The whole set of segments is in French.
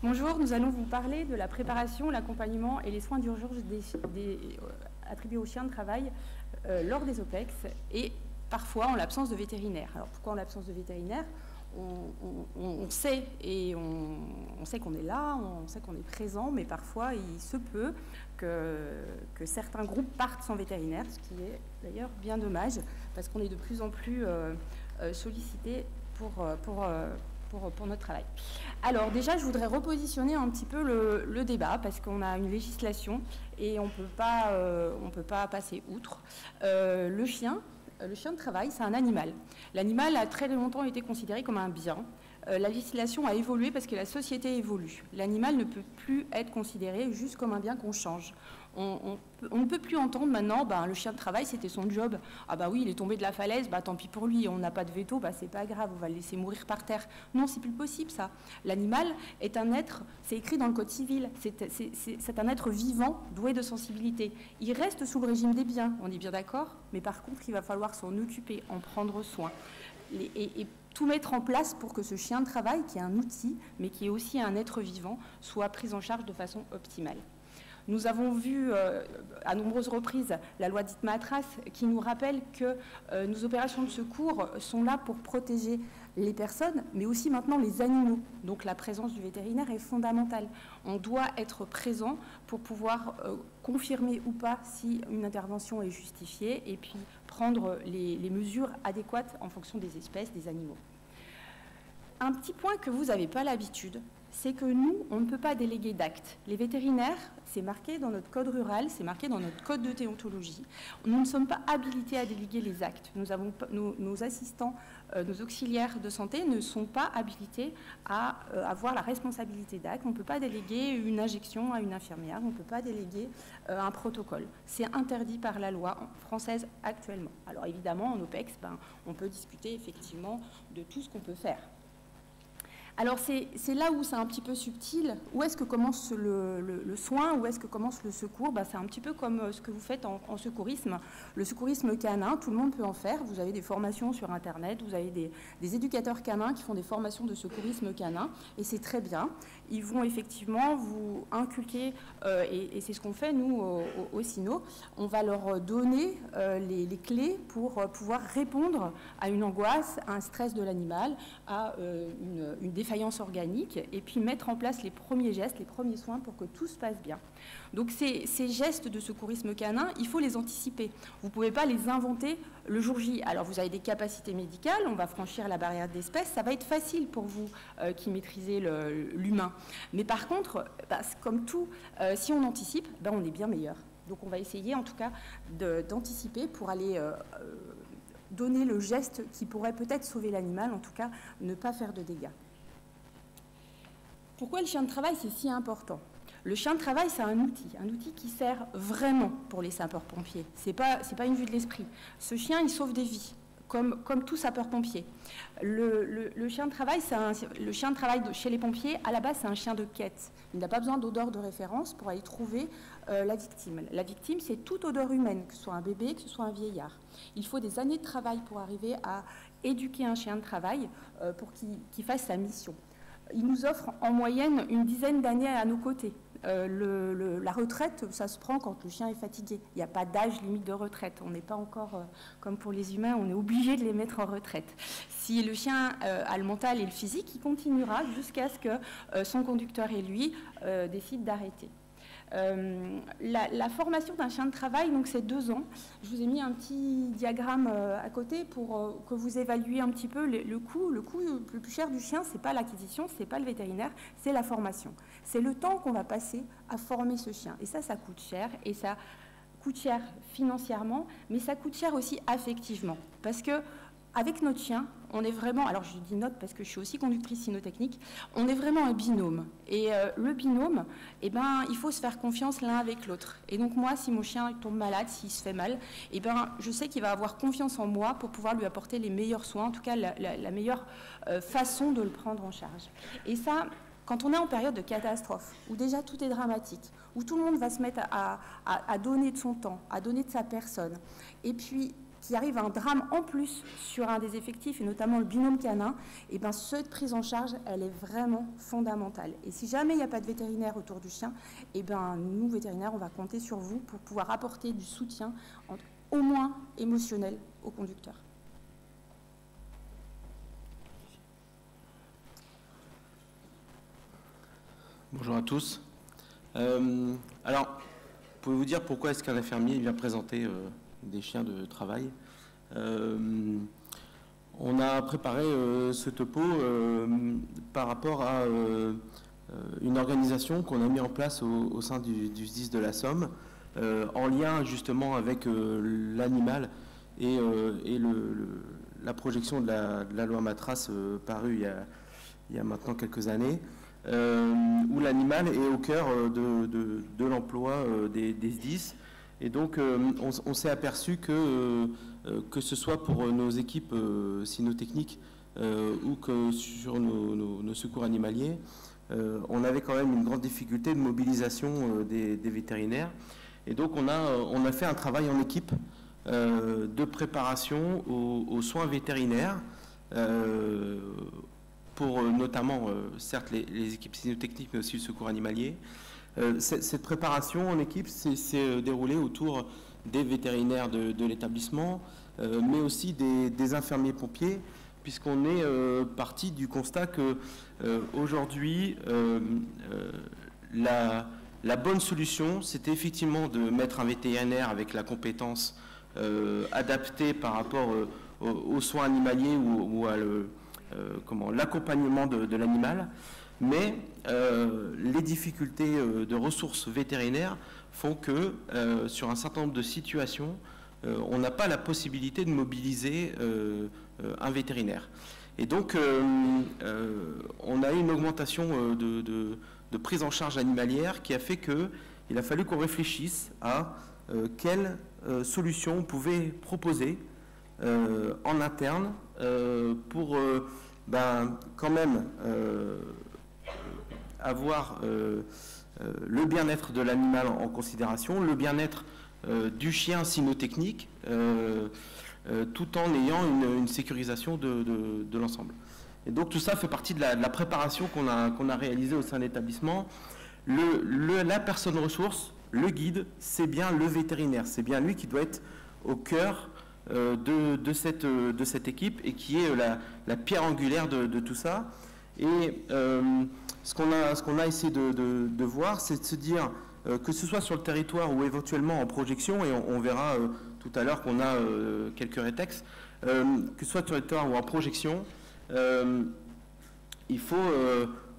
Bonjour, nous allons vous parler de la préparation, l'accompagnement et les soins d'urgence attribués aux chiens de travail lors des OPEX et parfois en l'absence de vétérinaire. Alors pourquoi en l'absence de vétérinaire? On sait qu'on est là, on sait qu'on est présent, mais parfois il se peut que certains groupes partent sans vétérinaire, ce qui est d'ailleurs bien dommage parce qu'on est de plus en plus sollicité pour notre travail. Alors déjà, je voudrais repositionner un petit peu le débat parce qu'on a une législation et on peut pas passer outre. Le chien de travail, c'est un animal. L'animal a très longtemps été considéré comme un bien. La législation a évolué parce que la société évolue. L'animal ne peut plus être considéré juste comme un bien qu'on change. On ne peut plus entendre maintenant, le chien de travail, c'était son job. Ah bah oui, il est tombé de la falaise, tant pis pour lui, on n'a pas de veto, c'est pas grave, on va le laisser mourir par terre. Non, c'est plus possible ça. L'animal est un être, c'est écrit dans le Code civil, c'est un être vivant, doué de sensibilité. Il reste sous le régime des biens, on est bien d'accord, mais par contre, il va falloir s'en occuper, en prendre soin. Et tout mettre en place pour que ce chien de travail, qui est un outil, mais qui est aussi un être vivant, soit pris en charge de façon optimale. Nous avons vu à nombreuses reprises la loi dite Matras qui nous rappelle que nos opérations de secours sont là pour protéger les personnes, mais aussi maintenant les animaux. Donc la présence du vétérinaire est fondamentale. On doit être présent pour pouvoir confirmer ou pas si une intervention est justifiée et puis prendre les mesures adéquates en fonction des espèces, des animaux. Un petit point que vous n'avez pas l'habitude, c'est que nous, on ne peut pas déléguer d'actes. Les vétérinaires, c'est marqué dans notre code rural, c'est marqué dans notre code de déontologie. Nous ne sommes pas habilités à déléguer les actes. Nos assistants, nos auxiliaires de santé ne sont pas habilités à avoir la responsabilité d'actes. On ne peut pas déléguer une injection à une infirmière, on ne peut pas déléguer un protocole. C'est interdit par la loi française actuellement. Alors évidemment, en OPEX, on peut discuter effectivement de tout ce qu'on peut faire. Alors c'est là où c'est un petit peu subtil. Où est-ce que commence le soin? Où est-ce que commence le secours? C'est un petit peu comme ce que vous faites en secourisme. Le secourisme canin, tout le monde peut en faire. Vous avez des formations sur Internet, vous avez des éducateurs canins qui font des formations de secourisme canin, et c'est très bien. Ils vont effectivement vous inculquer, et c'est ce qu'on fait nous au SINO, on va leur donner les clés pour pouvoir répondre à une angoisse, à un stress de l'animal, à une défaillance organique, et puis mettre en place les premiers gestes, les premiers soins pour que tout se passe bien. Donc ces gestes de secourisme canin, il faut les anticiper. Vous ne pouvez pas les inventer le jour J. Alors vous avez des capacités médicales, on va franchir la barrière d'espèce, ça va être facile pour vous qui maîtrisez l'humain. Mais par contre, comme tout, si on anticipe, on est bien meilleur. Donc on va essayer en tout cas d'anticiper pour aller donner le geste qui pourrait peut-être sauver l'animal, en tout cas ne pas faire de dégâts. Pourquoi le chien de travail, c'est si important? Le chien de travail, c'est un outil qui sert vraiment pour les sapeurs-pompiers. C'est pas une vue de l'esprit. Ce chien, il sauve des vies, comme tout sapeur-pompier. Le chien de travail, chez les pompiers, à la base, c'est un chien de quête. Il n'a pas besoin d'odeur de référence pour aller trouver la victime. La victime, c'est toute odeur humaine, que ce soit un bébé, que ce soit un vieillard. Il faut des années de travail pour arriver à éduquer un chien de travail pour qu'il fasse sa mission. Il nous offre en moyenne une dizaine d'années à nos côtés. La retraite, ça se prend quand le chien est fatigué. Il n'y a pas d'âge limite de retraite. On n'est pas encore, comme pour les humains, on est obligé de les mettre en retraite. Si le chien a le mental et le physique, il continuera jusqu'à ce que son conducteur et lui décident d'arrêter. La formation d'un chien de travail, donc c'est 2 ans. Je vous ai mis un petit diagramme à côté pour que vous évaluiez un petit peu le coût. Le coût le plus cher du chien, c'est pas l'acquisition, c'est pas le vétérinaire, c'est la formation. C'est le temps qu'on va passer à former ce chien. Et ça coûte cher. Et ça coûte cher financièrement, mais ça coûte cher aussi affectivement. Parce que avec notre chien, on est vraiment, alors je dis notre parce que je suis aussi conductrice cynotechnique, on est vraiment un binôme. Et le binôme, il faut se faire confiance l'un avec l'autre. Et donc moi, si mon chien tombe malade, s'il se fait mal, je sais qu'il va avoir confiance en moi pour pouvoir lui apporter les meilleurs soins, en tout cas la meilleure façon de le prendre en charge. Et ça, quand on est en période de catastrophe, où déjà tout est dramatique, où tout le monde va se mettre à donner de son temps, à donner de sa personne, et puis qu'il arrive un drame en plus sur un des effectifs, et notamment le binôme canin, et ben cette prise en charge, elle est vraiment fondamentale. Et si jamais il n'y a pas de vétérinaire autour du chien, et ben nous, vétérinaires, on va compter sur vous pour pouvoir apporter du soutien, au moins émotionnel, au conducteur. Bonjour à tous. Alors, pouvez-vous dire pourquoi est-ce qu'un infirmier vient présenter des chiens de travail? On a préparé ce topo par rapport à une organisation qu'on a mis en place au sein du SDIS de la Somme, en lien justement avec l'animal et la projection de la loi Matras parue il y a maintenant quelques années, où l'animal est au cœur de l'emploi des SDIS. Et donc, on s'est aperçu que ce soit pour nos équipes cynotechniques ou que sur nos secours animaliers, on avait quand même une grande difficulté de mobilisation des vétérinaires. Et donc, on a fait un travail en équipe de préparation aux soins vétérinaires, pour notamment, certes, les équipes cynotechniques, mais aussi le secours animalier. Cette préparation en équipe s'est déroulée autour des vétérinaires de l'établissement, mais aussi des infirmiers pompiers, puisqu'on est parti du constat que aujourd'hui, la bonne solution, c'était effectivement de mettre un vétérinaire avec la compétence adaptée par rapport aux soins animaliers ou à l'accompagnement de l'animal. Mais les difficultés de ressources vétérinaires font que sur un certain nombre de situations, on n'a pas la possibilité de mobiliser un vétérinaire. Et donc, on a eu une augmentation de prise en charge animalière qui a fait qu'il a fallu qu'on réfléchisse à quelle solution on pouvait proposer en interne pour quand même avoir le bien-être de l'animal en considération, le bien-être du chien cynotechnique, tout en ayant une sécurisation de l'ensemble. Et donc tout ça fait partie de la préparation qu'on a réalisée au sein de l'établissement. La personne ressource, le guide, c'est bien le vétérinaire, c'est bien lui qui doit être au cœur de cette équipe et qui est la pierre angulaire de tout ça. Et ce qu'on a essayé de voir, c'est de se dire que ce soit sur le territoire ou éventuellement en projection, et on verra tout à l'heure qu'on a quelques rétextes, que ce soit sur le territoire ou en projection, il faut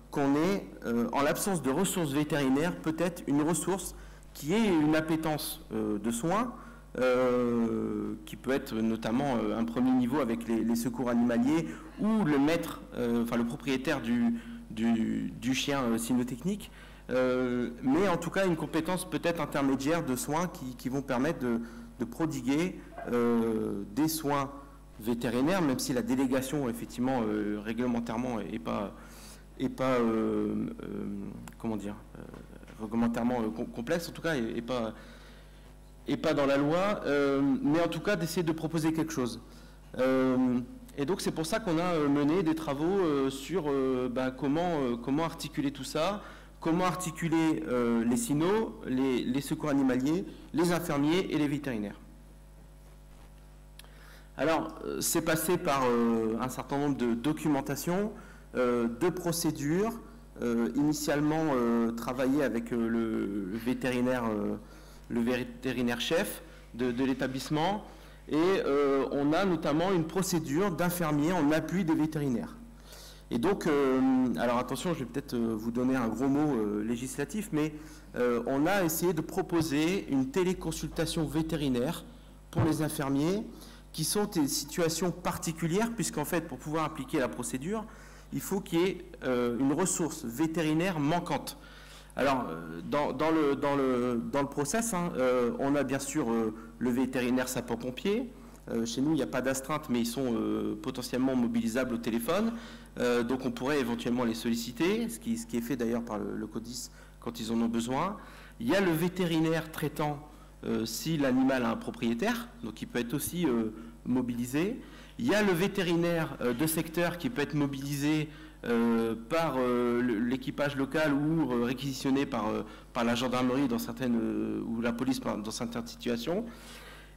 qu'on ait, en l'absence de ressources vétérinaires, peut-être une ressource qui ait une appétence de soins, qui peut être notamment un premier niveau avec les secours animaliers ou le maître, enfin le propriétaire du chien cynotechnique, mais en tout cas une compétence peut-être intermédiaire de soins qui vont permettre de prodiguer des soins vétérinaires, même si la délégation effectivement réglementairement est pas comment dire, réglementairement complexe, en tout cas et pas dans la loi, mais en tout cas d'essayer de proposer quelque chose. Et donc c'est pour ça qu'on a mené des travaux sur comment articuler tout ça, comment articuler les cynos, les secours animaliers, les infirmiers et les vétérinaires. Alors c'est passé par un certain nombre de documentations, de procédures, initialement travaillé avec le vétérinaire chef de l'établissement, et on a notamment une procédure d'infirmier en appui des vétérinaires. Et donc, alors attention, je vais peut-être vous donner un gros mot législatif, mais on a essayé de proposer une téléconsultation vétérinaire pour les infirmiers qui sont des situations particulières, puisqu'en fait, pour pouvoir appliquer la procédure, il faut qu'il y ait une ressource vétérinaire manquante. Alors, dans le process, on a bien sûr le vétérinaire sapeur-pompier. Chez nous, il n'y a pas d'astreinte, mais ils sont potentiellement mobilisables au téléphone. Donc, on pourrait éventuellement les solliciter, ce qui est fait d'ailleurs par le CODIS quand ils en ont besoin. Il y a le vétérinaire traitant si l'animal a un propriétaire, donc il peut être aussi mobilisé. Il y a le vétérinaire de secteur qui peut être mobilisé par l'équipage local ou réquisitionné par la gendarmerie dans certaines, ou la police dans certaines situations.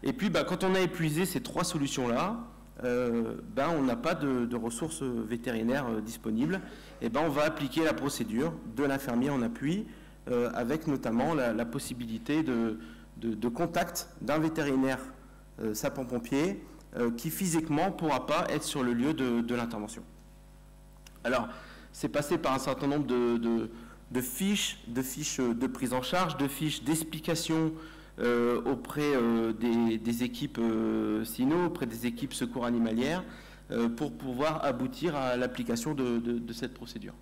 Et puis quand on a épuisé ces 3 solutions-là, on n'a pas de ressources vétérinaires disponibles, et on va appliquer la procédure de l'infirmier en appui, avec notamment la possibilité de contact d'un vétérinaire sapeur-pompier qui physiquement ne pourra pas être sur le lieu de l'intervention. Alors, c'est passé par un certain nombre de fiches de prise en charge, de fiches d'explication auprès des équipes SINO, auprès des équipes secours animalières, pour pouvoir aboutir à l'application de cette procédure.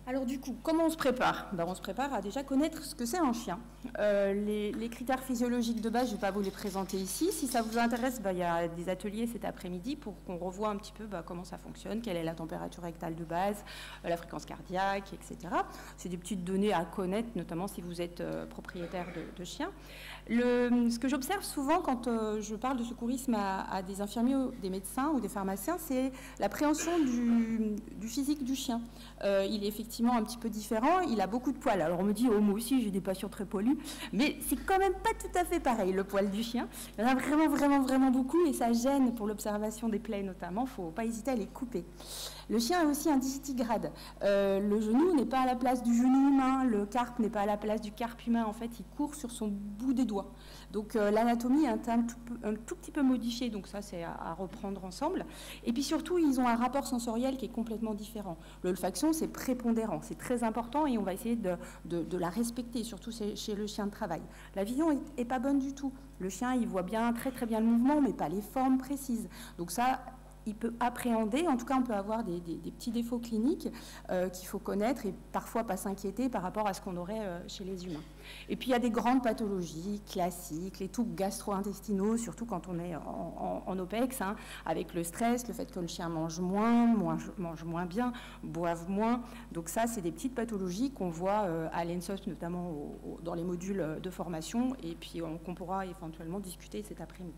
Alors du coup, comment on se prépare? On se prépare à déjà connaître ce que c'est un chien. Les critères physiologiques de base, je ne vais pas vous les présenter ici. Si ça vous intéresse, il y a des ateliers cet après-midi pour qu'on revoie un petit peu comment ça fonctionne, quelle est la température rectale de base, la fréquence cardiaque, etc. C'est des petites données à connaître, notamment si vous êtes propriétaire de chiens. Ce que j'observe souvent quand je parle de secourisme à des infirmiers, des médecins ou des pharmaciens, c'est l'appréhension du physique du chien. Il est effectivement un petit peu différent, il a beaucoup de poils. Alors on me dit, moi aussi j'ai des patients très poilus, mais c'est quand même pas tout à fait pareil, le poil du chien. Il y en a vraiment, vraiment, vraiment beaucoup et ça gêne pour l'observation des plaies notamment, il ne faut pas hésiter à les couper. Le chien a aussi un digitigrade. Le genou n'est pas à la place du genou humain, le carpe n'est pas à la place du carpe humain. En fait, il court sur son bout des doigts. Donc l'anatomie est un tout petit peu modifiée, donc ça c'est à reprendre ensemble. Et puis surtout, ils ont un rapport sensoriel qui est complètement différent. L'olfaction, c'est prépondérant, c'est très important et on va essayer de la respecter, surtout chez le chien de travail. La vision est pas bonne du tout. Le chien, il voit bien, très très bien le mouvement, mais pas les formes précises. Donc ça, il peut appréhender, en tout cas on peut avoir des petits défauts cliniques qu'il faut connaître et parfois pas s'inquiéter par rapport à ce qu'on aurait chez les humains. Et puis il y a des grandes pathologies classiques, les troubles gastro-intestinaux, surtout quand on est en OPEX, avec le stress, le fait que le chien mange moins bien, boive moins. Donc ça, c'est des petites pathologies qu'on voit à l'ENSOS, notamment dans les modules de formation, et puis qu'on pourra éventuellement discuter cet après-midi.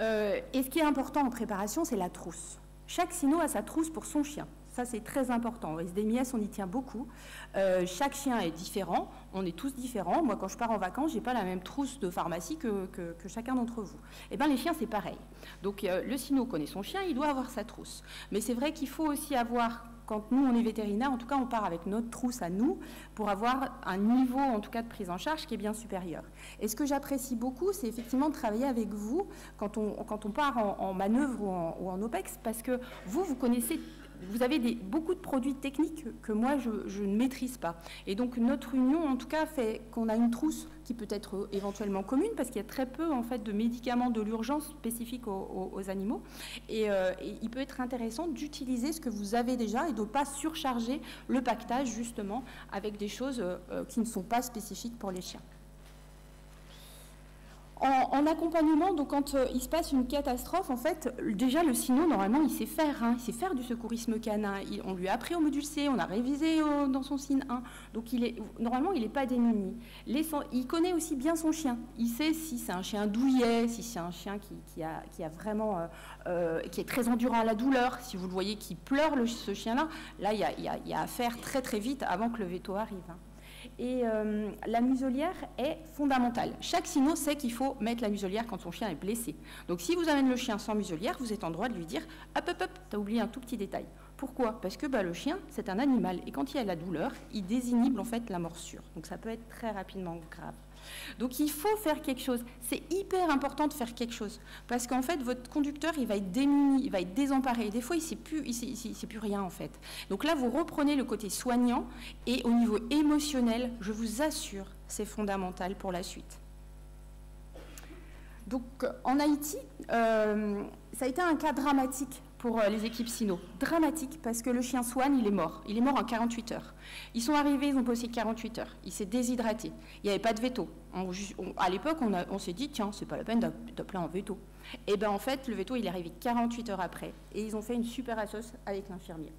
Et ce qui est important en préparation, c'est la trousse. Chaque SINO a sa trousse pour son chien. Ça, c'est très important. Au SDMIS, on y tient beaucoup. Chaque chien est différent. On est tous différents. Moi, quand je pars en vacances, je n'ai pas la même trousse de pharmacie que chacun d'entre vous. Eh bien, les chiens, c'est pareil. Donc, le SINO connaît son chien, il doit avoir sa trousse. Mais c'est vrai qu'il faut aussi avoir... Quand nous, on est vétérinaire, en tout cas, on part avec notre trousse à nous pour avoir un niveau, en tout cas, de prise en charge qui est bien supérieur. Et ce que j'apprécie beaucoup, c'est effectivement de travailler avec vous quand on part en manœuvre ou en OPEX, parce que vous connaissez... Vous avez beaucoup de produits techniques que moi, je ne maîtrise pas. Et donc, notre union, en tout cas, fait qu'on a une trousse qui peut être éventuellement commune, parce qu'il y a très peu, en fait, de médicaments de l'urgence spécifiques aux animaux. Et il peut être intéressant d'utiliser ce que vous avez déjà et de ne pas surcharger le pactage, justement, avec des choses qui ne sont pas spécifiques pour les chiens. En accompagnement, donc quand il se passe une catastrophe, en fait, déjà le SINO, normalement, il sait faire du secourisme canin. On lui a appris au module C, on a révisé dans son SIN 1. Donc, normalement, il n'est pas démuni. Il connaît aussi bien son chien. Il sait si c'est un chien douillet, si c'est un chien qui est très endurant à la douleur. Si vous le voyez qui pleure, ce chien-là, là, il y a à faire très, très vite avant que le veto arrive. Et la muselière est fondamentale. Chaque SINO sait qu'il faut mettre la muselière quand son chien est blessé. Donc si vous amenez le chien sans muselière, vous êtes en droit de lui dire « hop, hop, hop, t'as oublié un tout petit détail ». Pourquoi? Parce que le chien, c'est un animal. Et quand il y a la douleur, il désinhibe en fait la morsure. Donc ça peut être très rapidement grave. Donc il faut faire quelque chose. C'est hyper important de faire quelque chose. Parce qu'en fait, votre conducteur, il va être démuni, il va être désemparé. Des fois, il ne sait plus rien en fait. Donc là, vous reprenez le côté soignant et au niveau émotionnel, je vous assure, c'est fondamental pour la suite. Donc en Haïti, ça a été un cas dramatique pour les équipes SINO. Dramatique, parce que le chien Swan, il est mort. Il est mort en 48 heures. Ils sont arrivés, ils ont bossé 48 heures. Il s'est déshydraté. Il n'y avait pas de veto. À l'époque, on s'est dit, tiens, c'est pas la peine d'appeler un veto. Et bien, en fait, le veto, il est arrivé 48 heures après. Et ils ont fait une super assoce avec l'infirmier.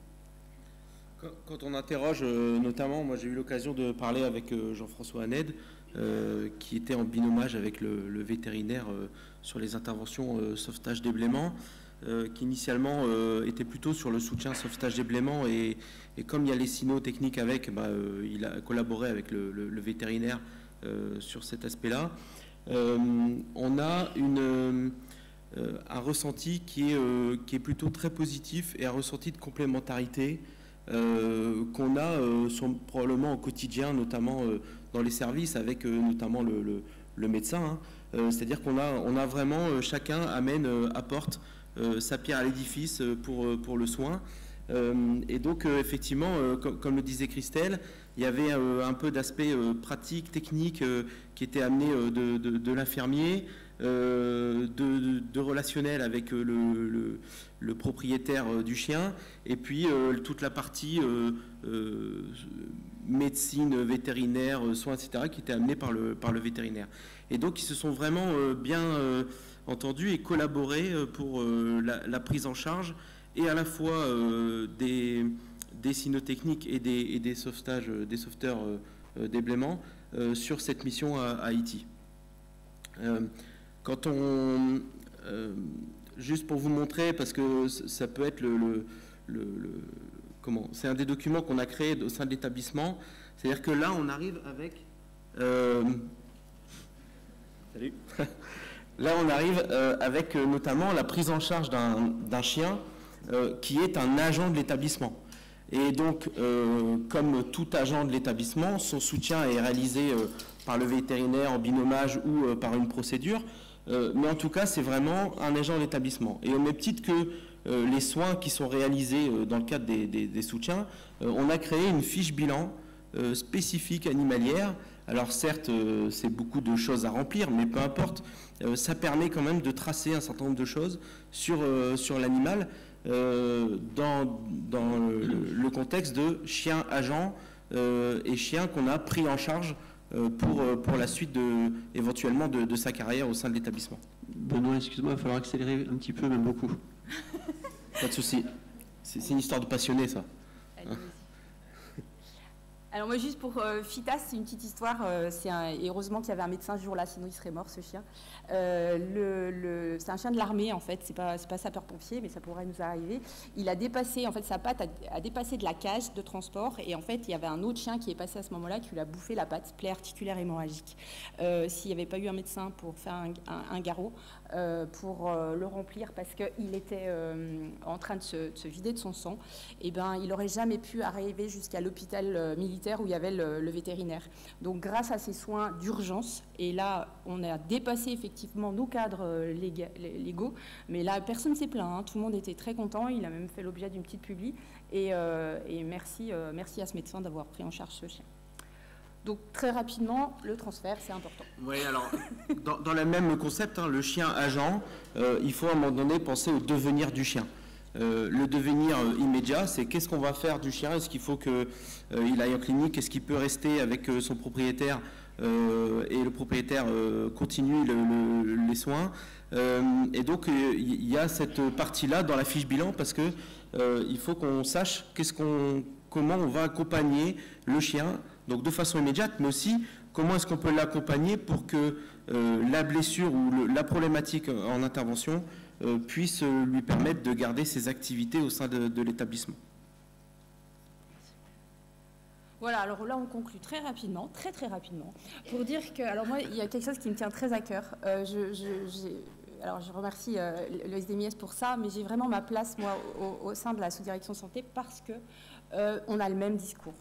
Quand on interroge, notamment, moi j'ai eu l'occasion de parler avec Jean-François Haned, qui était en binômage avec le vétérinaire sur les interventions sauvetage déblaiement, qui initialement était plutôt sur le soutien sauvetage déblaiement, et comme il y a les signaux techniques avec, il a collaboré avec le vétérinaire sur cet aspect-là. On a un ressenti qui est plutôt très positif, et un ressenti de complémentarité qu'on a probablement au quotidien, notamment dans les services, avec notamment le médecin. C'est-à-dire qu'on a vraiment, chacun apporte sa pierre à l'édifice pour le soin. Et donc, effectivement, comme le disait Christelle, il y avait un peu d'aspect pratique, technique, qui était amené de l'infirmier, de relationnel avec le propriétaire du chien, et puis toute la partie médecine, vétérinaire, soins, etc., qui était amenée par le vétérinaire. Et donc, ils se sont vraiment bien entendus et collaboré pour la prise en charge, et à la fois des cynotechniques et des sauveteurs déblaiement sur cette mission à Haïti. Quand on... juste pour vous montrer, parce que ça peut être c'est un des documents qu'on a créé au sein de l'établissement. C'est-à-dire que là, on arrive avec... Salut. Là, on arrive avec notamment la prise en charge d'un chien qui est un agent de l'établissement. Et donc, comme tout agent de l'établissement, son soutien est réalisé par le vétérinaire en binômage ou par une procédure. Mais en tout cas, c'est vraiment un agent de l'établissement. Et au même titre que les soins qui sont réalisés dans le cadre des soutiens, on a créé une fiche bilan spécifique animalière. Alors certes, c'est beaucoup de choses à remplir, mais peu importe, ça permet quand même de tracer un certain nombre de choses sur l'animal dans le contexte de chien agent et chien qu'on a pris en charge pour la suite éventuellement de sa carrière au sein de l'établissement. Benoît, excuse-moi, il va falloir accélérer un petit peu, même beaucoup. Pas de souci. C'est une histoire de passionné, ça. Alors moi, juste pour Fitas, c'est une petite histoire. Et heureusement qu'il y avait un médecin ce jour-là, sinon il serait mort, ce chien. C'est un chien de l'armée, en fait. C'est pas sapeur-pompier, mais ça pourrait nous arriver. Il a dépassé, en fait, sa patte a dépassé de la cage de transport. Et en fait, il y avait un autre chien qui est passé à ce moment-là, qui lui a bouffé la patte, plaie articulaire hémorragique. S'il n'y avait pas eu un médecin pour faire un garrot, pour le remplir, parce qu'il était en train de se vider de son sang, et ben, il n'aurait jamais pu arriver jusqu'à l'hôpital militaire où il y avait le vétérinaire. Donc grâce à ces soins d'urgence, et là on a dépassé effectivement nos cadres légaux, mais là personne ne s'est plaint, hein. Tout le monde était très content, il a même fait l'objet d'une petite publi, et merci à ce médecin d'avoir pris en charge ce chien. Donc très rapidement, le transfert, c'est important. Oui, alors dans le même concept, hein, le chien agent, il faut à un moment donné penser au devenir du chien. Le devenir immédiat, c'est qu'est-ce qu'on va faire du chien? Est-ce qu'il faut qu'il aille en clinique? Est-ce qu'il peut rester avec son propriétaire et le propriétaire continue les soins? Et donc il y a cette partie-là dans la fiche bilan, parce que il faut qu'on sache comment on va accompagner le chien, donc de façon immédiate, mais aussi comment est-ce qu'on peut l'accompagner pour que la blessure ou la problématique en intervention puisse lui permettre de garder ses activités au sein de l'établissement. Voilà, alors là on conclut très rapidement, très rapidement, pour dire que, alors moi il y a quelque chose qui me tient très à cœur. Alors je remercie le SDMIS pour ça, mais j'ai vraiment ma place moi au sein de la sous-direction santé, parce que on a le même discours.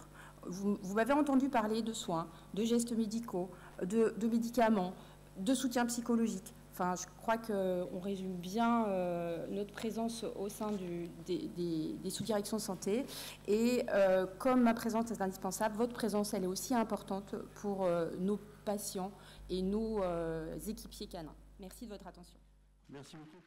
Vous m'avez entendu parler de soins, de gestes médicaux, de médicaments, de soutien psychologique. Enfin, je crois qu'on résume bien notre présence au sein des sous-directions de santé. Et comme ma présence est indispensable, votre présence, elle est aussi importante pour nos patients et nos équipiers canins. Merci de votre attention. Merci beaucoup.